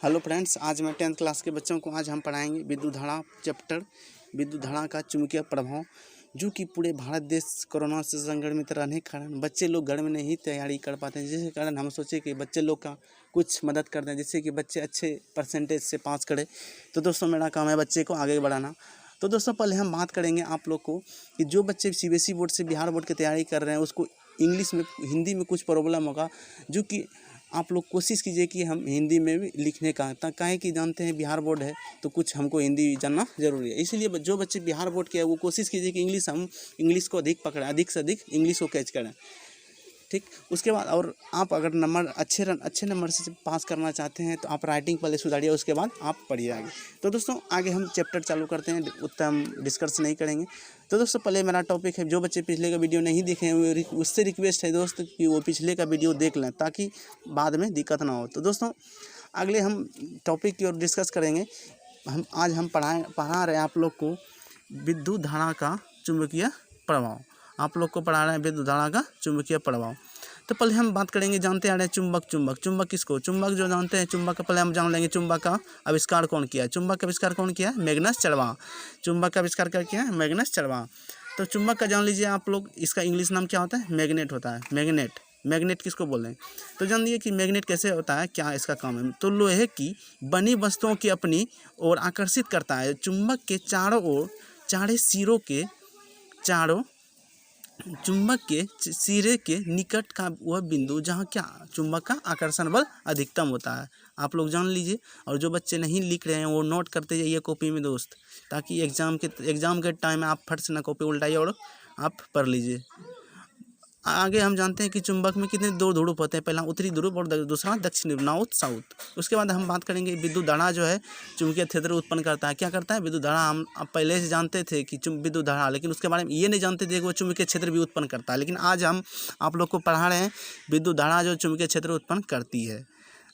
Hello friends, आज मैं 10th class के बच्चों को आज हम पढ़ाएंगे विद्युत धारा चैप्टर, विद्युत धारा का चुंबकीय प्रभाव। जो कि पूरे भारत देश कोरोना से संक्रमित रहने के कारण बच्चे लोग घर में नहीं तैयारी कर पाते हैं, जिसके कारण हम सोचे कि बच्चे लोग का कुछ मदद कर दें, जिससे कि बच्चे अच्छे परसेंटेज से पास करें। तो दोस्तों, मेरा काम है बच्चे को आगे बढ़ाना। तो दोस्तों, पहले हम बात करेंगे आप लोग को कि जो बच्चे CBSE बोर्ड से बिहार बोर्ड की तैयारी कर रहे हैं, उसको इंग्लिश में हिंदी में कुछ प्रॉब्लम होगा, जो कि आप लोग कोशिश कीजिए कि हम हिंदी में भी लिखने का, काहे कि जानते हैं बिहार बोर्ड है तो कुछ हमको हिंदी जानना जरूरी है। इसीलिए जो बच्चे बिहार बोर्ड के हैं वो कोशिश कीजिए कि इंग्लिश को अधिक पकड़ें, अधिक से अधिक इंग्लिश को कैच करें, ठीक। उसके बाद और आप अगर अच्छे नंबर से पास करना चाहते हैं तो आप राइटिंग पहले सुधारिए, उसके बाद आप पढ़िए आगे। तो दोस्तों, आगे हम चैप्टर चालू करते हैं, उतना हम डिस्कस नहीं करेंगे। तो दोस्तों, पहले मेरा टॉपिक है, जो बच्चे पिछले का वीडियो नहीं देखे हैं उससे रिक्वेस्ट है दोस्त कि वो पिछले का वीडियो देख लें, ताकि बाद में दिक्कत ना हो। तो दोस्तों, अगले हम टॉपिक की ओर डिस्कस करेंगे। आज हम पढ़ा रहे हैं आप लोग को विद्युत धारा का चुंबकीय प्रभाव। आप लोग को पढ़ा रहे हैं विद्युत धारा का चुंबकीय प्रभाव। तो पहले हम बात करेंगे, जानते आ रहे हैं चुंबक किसको, चुंबक जो जानते हैं, चुंबक का पहले हम जान लेंगे चुंबक का आविष्कार कौन किया है। चुंबक का आविष्कार कौन किया है? मैग्नस चार्वा। चुंबक का आविष्कार क्या किया है? मैग्नस चार्वा। तो चुंबक का जान लीजिए आप लोग, इसका इंग्लिश नाम क्या होता है? मैग्नेट होता है। मैग्नेट किसको बोल रहे हैं? तो जान लीजिए कि मैग्नेट कैसे होता है, क्या इसका काम है। तो लोहे की बनी वस्तुओं की अपनी ओर आकर्षित करता है। चुंबक के चारों ओर चुंबक के सिरे के निकट का वह बिंदु जहाँ क्या चुंबक का आकर्षण बल अधिकतम होता है। आप लोग जान लीजिए, और जो बच्चे नहीं लिख रहे हैं वो नोट करते जाइए कॉपी में दोस्त, ताकि एग्जाम के टाइम में आप फट से ना कॉपी उल्टाइए और आप पढ़ लीजिए। आगे हम जानते हैं कि चुंबक में कितने दो ध्रुव होते हैं, पहला उत्तरी ध्रुव और दूसरा दक्षिणी ध्रुव, नॉर्थ साउथ। उसके बाद हम बात करेंगे विद्युत धारा जो है चुंबकीय क्षेत्र उत्पन्न करता है। क्या करता है विद्युत धारा? हम पहले से जानते थे कि विद्युत धारा, लेकिन उसके बारे में ये नहीं जानते थे कि वो चुंबकीय क्षेत्र भी उत्पन्न करता है। लेकिन आज हम आप लोग को पढ़ा रहे हैं विद्युत धारा जो चुंबकीय क्षेत्र उत्पन्न करती है।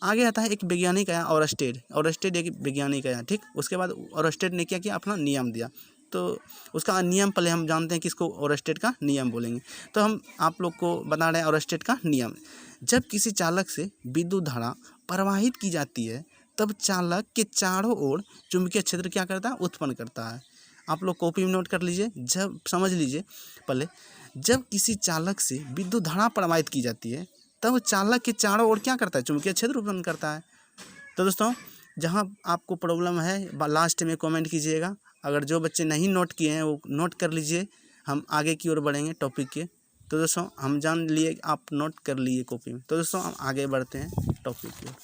आगे आता है एक वैज्ञानिक आया ऑरस्टेड एक वैज्ञानिक आया, ठीक। उसके बाद ऑरस्टेड ने क्या किया? अपना नियम दिया। तो उसका नियम पहले हम जानते हैं कि इसको ऑरस्टेड का नियम बोलेंगे। तो हम आप लोग को बता रहे हैं ऑरस्टेड का नियम। जब किसी चालक से विद्युत धारा प्रवाहित की जाती है, तब चालक के चारों ओर चुंबकीय क्षेत्र क्या करता है? उत्पन्न करता है। आप लोग कॉपी में नोट कर लीजिए, जब समझ लीजिए पहले, जब किसी चालक से विद्युत धारा प्रवाहित की जाती है तब चालक के चारों ओर क्या करता है? चुंबकीय क्षेत्र उत्पन्न करता है। तो दोस्तों, जहाँ आपको प्रॉब्लम है लास्ट में कमेंट कीजिएगा। अगर जो बच्चे नहीं नोट किए हैं वो नोट कर लीजिए, हम आगे की ओर बढ़ेंगे टॉपिक के। तो दोस्तों, हम जान लिए, आप नोट कर लिए कॉपी में। तो दोस्तों, हम आगे बढ़ते हैं टॉपिक की ओर।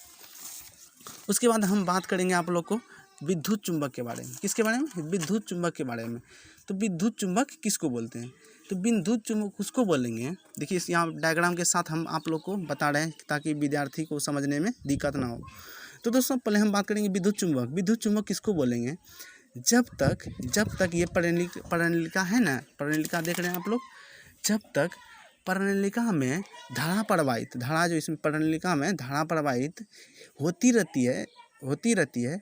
उसके बाद हम बात करेंगे आप लोग को विद्युत चुंबक के बारे में। किसके बारे में? विद्युत चुंबक के बारे में। तो विद्युत चुंबक किसको बोलते हैं? तो विद्युत चुंबक उसको बोलेंगे, देखिए इस यहाँ डायग्राम के साथ हम आप लोग को बता रहे हैं ताकि विद्यार्थी को समझने में दिक्कत ना हो। तो दोस्तों, पहले हम बात करेंगे विद्युत चुंबक किसको बोलेंगे? जब तक ये प्रणालिका है ना, प्रणालिका देख रहे हैं आप लोग, जब तक प्रणालिका में धारा जो इसमें प्रणालिका में धारा प्रवाहित होती रहती है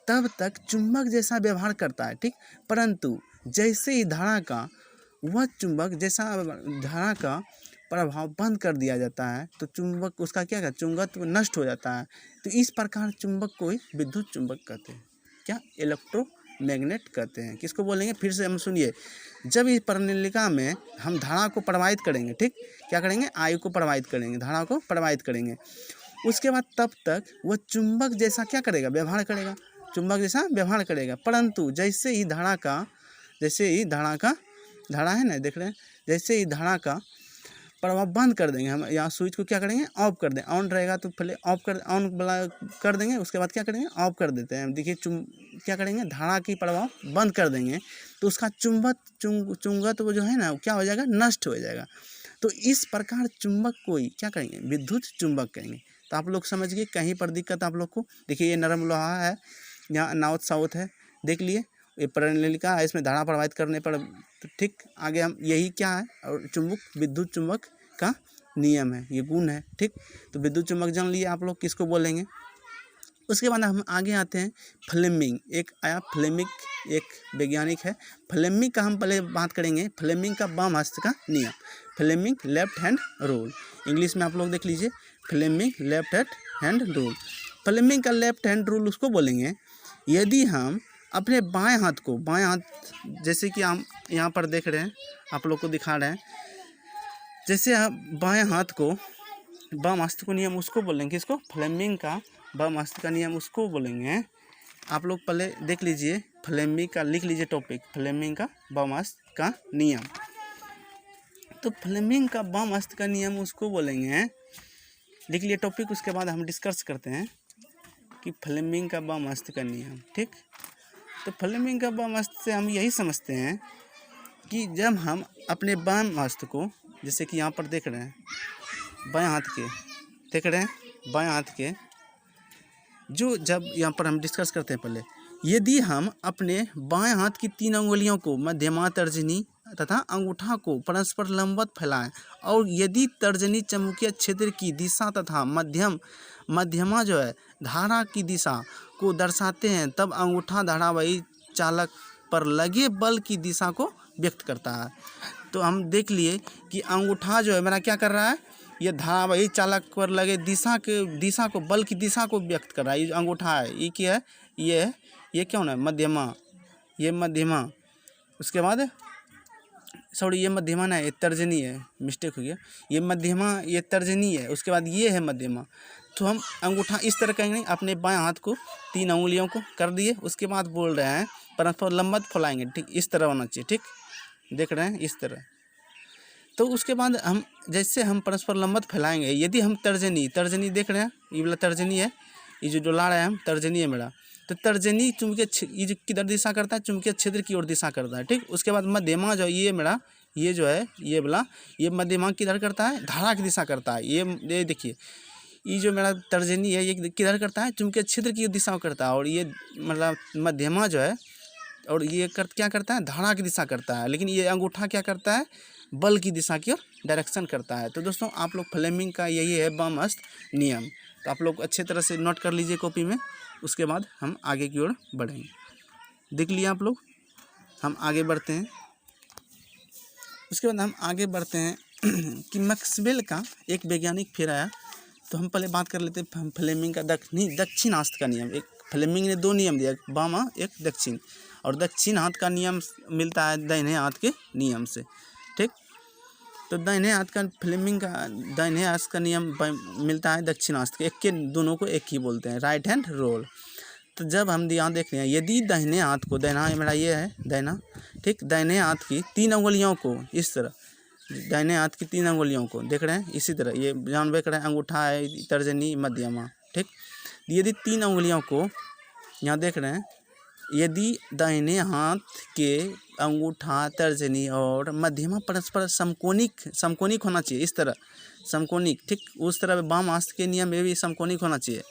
तब तक चुंबक जैसा व्यवहार करता है, ठीक। परंतु जैसे ही धारा का प्रभाव बंद कर दिया जाता है तो चुंबक उसका क्या चुंबकत्व नष्ट हो जाता है। तो इस प्रकार चुंबक को विद्युत चुंबक कहते हैं। क्या? इलेक्ट्रोमैग्नेट कहते हैं। किसको बोलेंगे? फिर से हम सुनिए, जब इस प्रणालिका में हम धारा को प्रवाहित करेंगे, ठीक, क्या करेंगे? आयु को प्रवाहित करेंगे, धारा को प्रवाहित करेंगे। उसके बाद तब तक वह चुंबक जैसा क्या करेगा? व्यवहार करेगा, चुंबक जैसा व्यवहार करेगा। परंतु जैसे ही धारा है ना, देख रहे हैं, जैसे ही धारा का प्रभाव बंद कर देंगे, हम यहाँ स्विच को क्या करेंगे? ऑफ कर दें। ऑन रहेगा तो पहले ऑन कर देंगे, उसके बाद क्या करेंगे? ऑफ कर देते हैं। देखिए क्या करेंगे? धारा की प्रभाव बंद कर देंगे तो उसका चुंबकत्व जो है ना क्या हो जाएगा? नष्ट हो जाएगा। तो इस प्रकार चुंबक को ही क्या करेंगे? विद्युत चुंबक कहेंगे। तो आप लोग समझ गए, कहीं पर दिक्कत आप लोग को? देखिए ये नरम लोहा है, यहाँ नॉर्थ साउथ है, देख लिए ये प्रणालिका है, इसमें धारा प्रवाहित करने पर, तो ठीक। आगे हम यही क्या है? और विद्युत चुंबक का नियम है, ये गुण है, ठीक। तो विद्युत चुंबक जान लिए आप लोग किसको बोलेंगे। उसके बाद हम आगे आते हैं फ्लेमिंग। एक वैज्ञानिक है फ्लेमिंग का, हम पहले बात करेंगे फ्लेमिंग का वाम हस्त का नियम, Fleming left hand rule. English में आप लोग देख लीजिए, Fleming left hand rule. Fleming का लेफ्ट हैंड रूल उसको बोलेंगे यदि हम अपने बाएं हाथ जैसे कि हम यहाँ पर देख रहे हैं, आप लोग को दिखा रहे हैं, जैसे आप बाएं हाथ को बाम हस्त को नियम उसको बोलेंगे, इसको फ्लेमिंग का बाम हस्त का नियम उसको बोलेंगे। आप लोग पहले देख लीजिए, फ्लेमिंग का लिख लीजिए टॉपिक, फ्लेमिंग का बाम हस्त का नियम। तो फ्लेमिंग का बाम हस्त का नियम उसको बोलेंगे, लिख लिए टॉपिक। उसके बाद हम डिस्कस करते हैं कि फ्लेमिंग का बाम हस्त का नियम। ठीक, तो फ्लेमिंग का बाम हस्त से हम यही समझते हैं कि जब हम अपने बाम हस्त को, जैसे कि यहाँ पर देख रहे हैं बाएं हाथ के, देख रहे हैं बाएं हाथ के, जो जब यहाँ पर हम डिस्कस करते हैं पहले, यदि हम अपने बाएं हाथ की 3 अंगुलियों को मध्यमा, तर्जनी तथा अंगूठा को परस्पर लंबवत फैलाएं और यदि तर्जनी चुंबकीय क्षेत्र की दिशा तथा मध्यमा जो है धारा की दिशा को दर्शाते हैं, तब अंगूठा धारावाही चालक पर लगे बल की दिशा को व्यक्त करता है। तो हम देख लिए कि अंगूठा जो है मेरा क्या कर रहा है, ये धारावाही चालक पर लगे दिशा को बल की दिशा को व्यक्त कर रहा है। ये अंगूठा है, ये क्या है, ये क्या होना है, मध्यमा, ये मध्यमा। उसके बाद सॉरी ये मध्यमा ना है, ये तर्जनी है, मिस्टेक हो गया, ये मध्यमा ये तर्जनी है। उसके बाद ये है मध्यमा। तो हम अंगूठा इस तरह करेंगे, अपने बाएं हाथ को 3 अंगुलियों को कर दिए। उसके बाद बोल रहे हैं परस्पर लंबवत फैलाएंगे। ठीक, इस तरह होना चाहिए। ठीक, देख रहे हैं इस तरह। तो उसके बाद हम जैसे हम परस्पर लंबवत फैलाएंगे, यदि हम तर्जनी देख रहे हैं, ये वाला तर्जनी है, ये जो डोला रहे हैं हम, तर्जनी है मेरा। तो तर्जनी चुंबकीय ये जो किधर दिशा करता है, चुंबकीय क्षेत्र की ओर दिशा करता है। ठीक, उसके बाद मध्यमा जो ये मेरा, ये जो है ये वाला, ये मध्यमा किधर करता है, धारा की दिशा करता है। ये देखिए, ये जो मेरा तर्जनी है ये किधर करता है, चुंबकीय क्षेत्र की दिशा करता है। और ये मतलब मध्यमा जो है, और ये क्या करता है, धारा की दिशा करता है। लेकिन ये अंगूठा क्या करता है, बल की दिशा की ओर डायरेक्शन करता है। तो दोस्तों आप लोग फ्लेमिंग का यही है बाम हस्त नियम। तो आप लोग अच्छे तरह से नोट कर लीजिए कॉपी में। उसके बाद हम आगे की ओर बढ़ेंगे। देख लिया आप लोग, हम आगे बढ़ते हैं। उसके बाद हम आगे बढ़ते हैं कि मैक्सवेल का एक वैज्ञानिक फिर आया। तो हम पहले बात कर लेते हैं फ्लेमिंग का दक्षिण हस्त का नियम। एक फ्लेमिंग ने 2 नियम दिया, एक बाम एक दक्षिण। और दक्षिण हाथ का नियम मिलता है दाहिने हाथ के नियम से। ठीक, तो दाहिने हाथ का फ्लेमिंग का दाहिने हाथ का नियम मिलता है दक्षिण हस्त के। एक के दोनों को एक ही बोलते हैं, राइट हैंड रोल। तो जब हम यहाँ देख रहे हैं, यदि दाहिने हाथ को, दाहिना मेरा ये है दाहिना, ठीक, दाहिने हाथ की 3 अंगुलियों को इस तरह, दाहिने हाथ की 3 अंगुलियों को देख रहे हैं इसी तरह, ये जानबे कर रहे हैं, अंगूठा है, तर्जनी, मध्यमा। ठीक, यदि 3 अंगुलियों को यहाँ देख रहे हैं, यदि दाहिने हाथ के अंगूठा, तर्जनी और मध्यमा परस्पर समकोणिक होना चाहिए, इस तरह समकोणिक। ठीक, उस तरह बाम हस्त के नियम में भी समकोणिक होना चाहिए।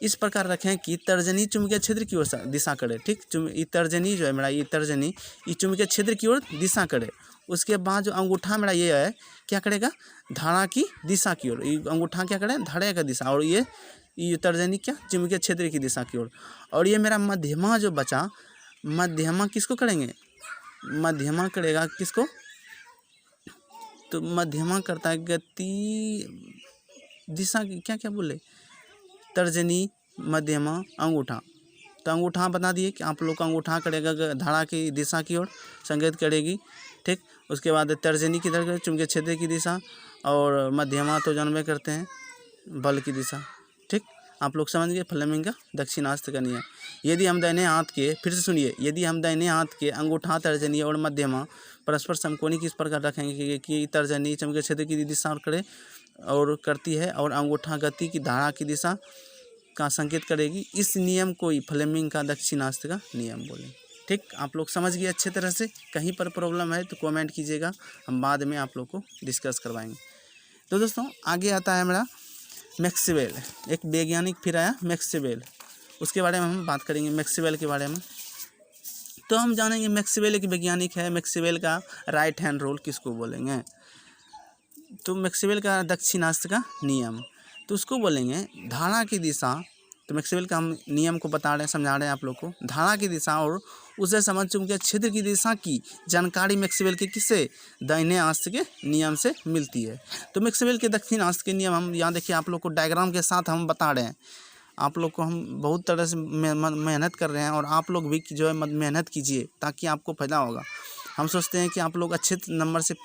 इस प्रकार रखें कि तर्जनी चुंबकीय क्षेत्र की ओर दिशा करे। ठीक, ये तर्जनी जो है मेरा, ये तर्जनी ये चुंबकीय क्षेत्र की ओर दिशा करे। उसके बाद जो अंगूठा मेरा ये है, क्या करेगा, धारा की दिशा की ओर। ये अंगूठा क्या करे, धारा का दिशा, और ये तर्जनी क्या, चुंबकीय क्षेत्र की दिशा की ओर। और ये मेरा मध्यमा जो बचा, मध्यमा किसको करेंगे, मध्यमा करेगा किसको, तो मध्यमा करता है गति दिशा की, क्या क्या बोले, तर्जनी, मध्यमा, अंगूठा। तो अंगूठा बता दिए कि आप लोग का अंगूठा करेगा धारा की दिशा की ओर संकेत करेगी। ठीक, उसके बाद तर्जनी किधर, चुंबकीय क्षेत्र की दिशा, और मध्यमा तो जानबे करते हैं बल की दिशा। ठीक, आप लोग समझ गए फ्लेमिंग का दक्षिण हस्त का नियम। यदि हम दाहिने हाथ के, फिर से सुनिए, यदि हम दाहिने हाथ के अंगूठा, तर्जनी और मध्यमा परस्पर समकोणिक इस प्रकार रखेंगे कि तर्जनी चुंबकीय क्षेत्र की दिशा करे और करती है, और अंगूठा गति की धारा की दिशा का संकेत करेगी, इस नियम को ही फ्लेमिंग का दक्षिण हस्त का नियम बोले। ठीक, आप लोग समझ गए अच्छे तरह से। कहीं पर प्रॉब्लम है तो कमेंट कीजिएगा, हम बाद में आप लोग को डिस्कस करवाएंगे। तो दोस्तों आगे आता है मेरा मैक्सवेल, एक वैज्ञानिक फिर आया मैक्सवेल, उसके बारे में हम बात करेंगे, मैक्सवेल के बारे में। तो हम जानेंगे मैक्सवेल एक वैज्ञानिक है, मैक्सवेल का राइट हैंड रूल किसको बोलेंगे, तो मैक्सवेल का दक्षिण हस्त का नियम, तो उसको बोलेंगे धारा की दिशा। तो मैक्सवेल का हम नियम को बता रहे हैं, समझा रहे हैं आप लोग को। धारा की दिशा और उसे समझ चुंबकीय क्षेत्र की दिशा की जानकारी मैक्सवेल के किससे, दाहिने हस्त के नियम से मिलती है। तो मैक्सवेल के दक्षिण हस्त के नियम हम यहाँ देखिए, आप लोग को डायग्राम के साथ हम बता रहे हैं। आप लोग को हम बहुत तरह से मेहनत कर रहे हैं, और आप लोग भी जो है मेहनत कीजिए ताकि आपको फ़ायदा होगा। हम सोचते हैं कि आप लोग अच्छे नंबर से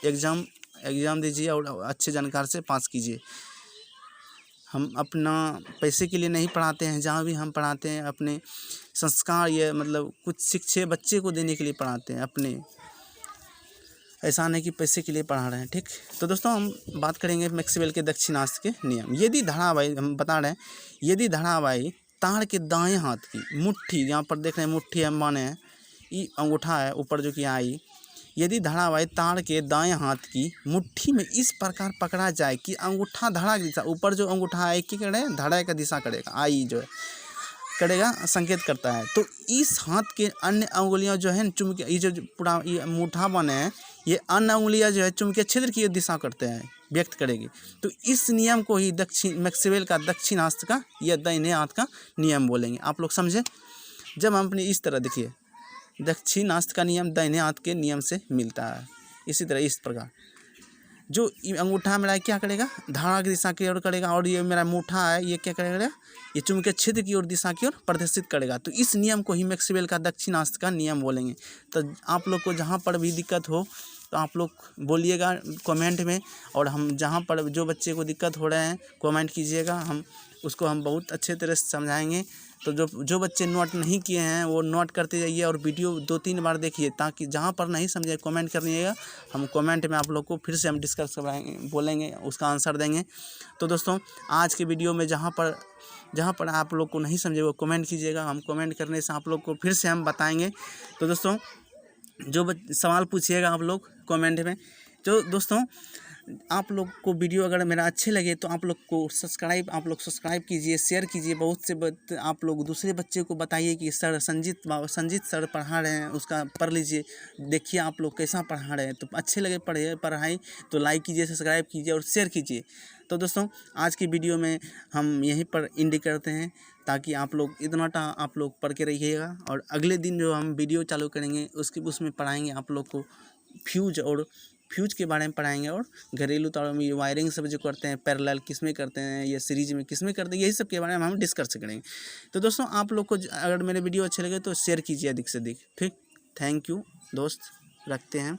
एग्ज़ाम दीजिए और अच्छे जानकार से पास कीजिए। हम अपना पैसे के लिए नहीं पढ़ाते हैं, जहाँ भी हम पढ़ाते हैं अपने संस्कार या मतलब कुछ शिक्षा बच्चे को देने के लिए पढ़ाते हैं, अपने ऐसा नहीं कि पैसे के लिए पढ़ा रहे हैं। ठीक, तो दोस्तों हम बात करेंगे मैक्सवेल के दक्षिणार्थ के नियम। यदि धारावाही, हम बता रहे हैं, यदि धारावाही ताड़ के दाएं हाथ की मुट्ठी, यहाँ पर देख रहे हैं मुट्ठी हम माने हैं, ये अंगूठा है ऊपर जो कि आई, यदि धारावाही ताड़ के दाएं हाथ की मुट्ठी में इस प्रकार पकड़ा जाए कि अंगूठा धड़ा की दिशा, ऊपर जो अंगूठा है क्या करे, धड़ा का दिशा करेगा, आई जो है करेगा, संकेत करता है। तो इस हाथ के अन्य अंगुलियां जो है चुंबकीय, ये जो पूरा ये अंगूठा बने हैं, ये अन्य अंगुलियां जो है चुंबकीय क्षेत्र की दिशा करते हैं, व्यक्त करेगी। तो इस नियम को ही मैक्सवेल का दक्षिणार्थ का या दाहिने हाथ का नियम बोलेंगे। आप लोग समझे? जब हम अपनी इस तरह देखिए, दक्षिणार्थ का नियम दाहिने हाथ के नियम से मिलता है। इसी तरह इस प्रकार जो अंगूठा मेरा क्या करेगा, धारा की दिशा की ओर करेगा, और ये मेरा मुट्ठा है ये क्या करेगा, ये चुंबकीय क्षेत्र की ओर दिशा की ओर प्रदर्शित करेगा। तो इस नियम को ही मैक्सवेल का दक्षिणार्थ का नियम बोलेंगे। तो आप लोग को जहाँ पर भी दिक्कत हो तो आप लोग बोलिएगा कमेंट में, और हम जहाँ पर जो बच्चे को दिक्कत हो रहे हैं कमेंट कीजिएगा, हम उसको हम बहुत अच्छे तरह से समझाएंगे। तो जो बच्चे नोट नहीं किए हैं वो नोट करते जाइए, और वीडियो 2-3 बार देखिए, ताकि जहाँ पर नहीं समझे कमेंट करिएगा, हम कमेंट में आप लोग को फिर से हम डिस्कस कराएंगे, बोलेंगे, उसका आंसर देंगे। तो दोस्तों आज के वीडियो में जहाँ पर आप लोग को नहीं समझे वो कमेंट कीजिएगा, हम कमेंट करने से आप लोग को फिर से हम बताएंगे। तो दोस्तों जो सवाल पूछिएगा आप लोग कमेंट में। तो दोस्तों आप लोग को वीडियो अगर मेरा अच्छे लगे तो आप लोग सब्सक्राइब कीजिए, शेयर कीजिए, बहुत से आप लोग दूसरे बच्चे को बताइए कि सर संजीत सर पढ़ा रहे हैं, उसका पढ़ लीजिए, देखिए आप लोग कैसा पढ़ा रहे हैं। तो अच्छे लगे पढ़ाई तो लाइक कीजिए, सब्सक्राइब कीजिए और शेयर कीजिए। तो दोस्तों आज की वीडियो में हम यहीं पर एंड करते हैं, ताकि आप लोग इतना आप लोग पढ़ के रहिएगा, और अगले दिन जो हम वीडियो चालू करेंगे उसमें पढ़ाएंगे आप लोग को फ्यूज के बारे में पढ़ाएंगे, और घरेलू तारों में वायरिंग सब जो करते हैं, पैरेलल किस में करते हैं या सीरीज में किस में करते हैं, यही सब के बारे में हम डिस्कस करेंगे। तो दोस्तों आप लोग को अगर मेरे वीडियो अच्छे लगे तो शेयर कीजिए अधिक से अधिक। ठीक, थैंक यू दोस्त, रखते हैं।